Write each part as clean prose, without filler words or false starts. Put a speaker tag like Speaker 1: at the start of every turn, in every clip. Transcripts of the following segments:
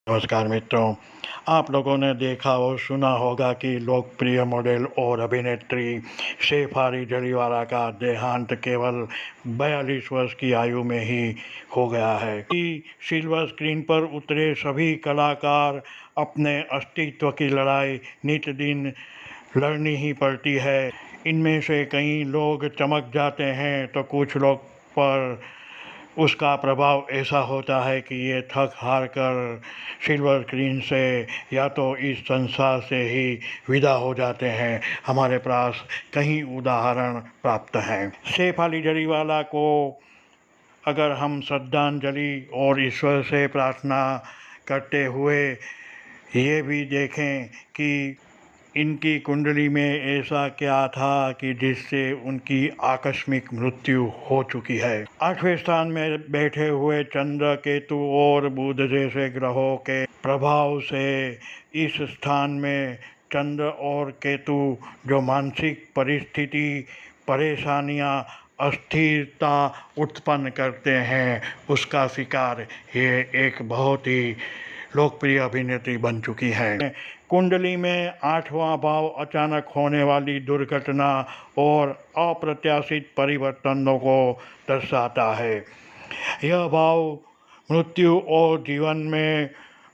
Speaker 1: नमस्कार मित्रों, आप लोगों ने देखा और सुना होगा कि लोकप्रिय मॉडल और अभिनेत्री शेफाली जरीवाला का देहांत केवल 42 वर्ष की आयु में ही हो गया है कि सिल्वर स्क्रीन पर उतरे सभी कलाकार अपने अस्तित्व की लड़ाई नित दिन लड़नी ही पड़ती है। इनमें से कई लोग चमक जाते हैं तो कुछ लोग पर उसका प्रभाव ऐसा होता है कि ये थक हार कर सिल्वर स्क्रीन से या तो इस संसार से ही विदा हो जाते हैं। हमारे पास कई उदाहरण प्राप्त हैं। शेफाली जरीवाला को अगर हम श्रद्धांजलि और ईश्वर से प्रार्थना करते हुए ये भी देखें कि इनकी कुंडली में ऐसा क्या था कि जिससे उनकी आकस्मिक मृत्यु हो चुकी है। 8वें स्थान में बैठे हुए चंद्र, केतु और बुध जैसे ग्रहों के प्रभाव से इस स्थान में चंद्र और केतु जो मानसिक परिस्थिति, परेशानियां, अस्थिरता उत्पन्न करते हैं, उसका शिकार ये एक बहुत ही लोकप्रिय अभिनेत्री बन चुकी हैं। कुंडली में 8वां भाव अचानक होने वाली दुर्घटना और अप्रत्याशित परिवर्तनों को दर्शाता है। यह भाव मृत्यु और जीवन में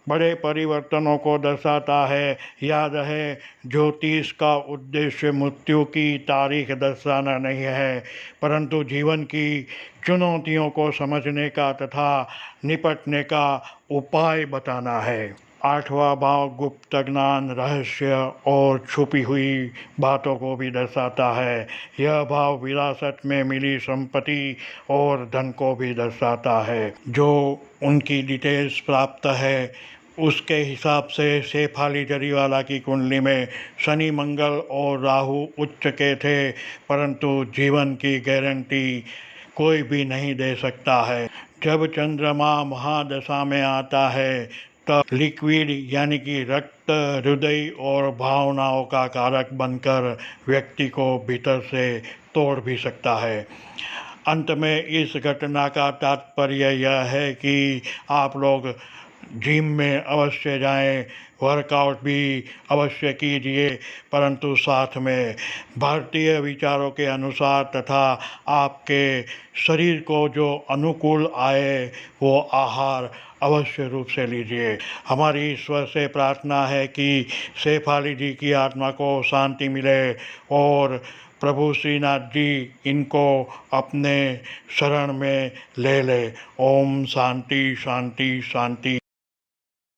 Speaker 1: बड़े परिवर्तनों को दर्शाता है। याद है, ज्योतिष का उद्देश्य मृत्यु की तारीख दर्शाना नहीं है, परंतु जीवन की चुनौतियों को समझने का तथा निपटने का उपाय बताना है। 8वां भाव गुप्त ज्ञान, रहस्य और छुपी हुई बातों को भी दर्शाता है। यह भाव विरासत में मिली संपत्ति और धन को भी दर्शाता है। जो उनकी डिटेल्स प्राप्त है उसके हिसाब से शेफाली जरीवाला की कुंडली में शनि, मंगल और राहु उच्च के थे, परंतु जीवन की गारंटी कोई भी नहीं दे सकता है। जब चंद्रमा महादशा में आता है तब लिक्विड यानी कि रक्त, हृदय और भावनाओं का कारक बनकर व्यक्ति को भीतर से तोड़ भी सकता है। अंत में इस घटना का तात्पर्य यह है कि आप लोग जिम में अवश्य जाएं, वर्कआउट भी अवश्य कीजिए, परंतु साथ में भारतीय विचारों के अनुसार तथा आपके शरीर को जो अनुकूल आए वो आहार अवश्य रूप से लीजिए। हमारी ईश्वर से प्रार्थना है कि शेफाली जी की आत्मा को शांति मिले और प्रभु श्रीनाथ जी इनको अपने शरण में ले ले। ओम शांति शांति शांति।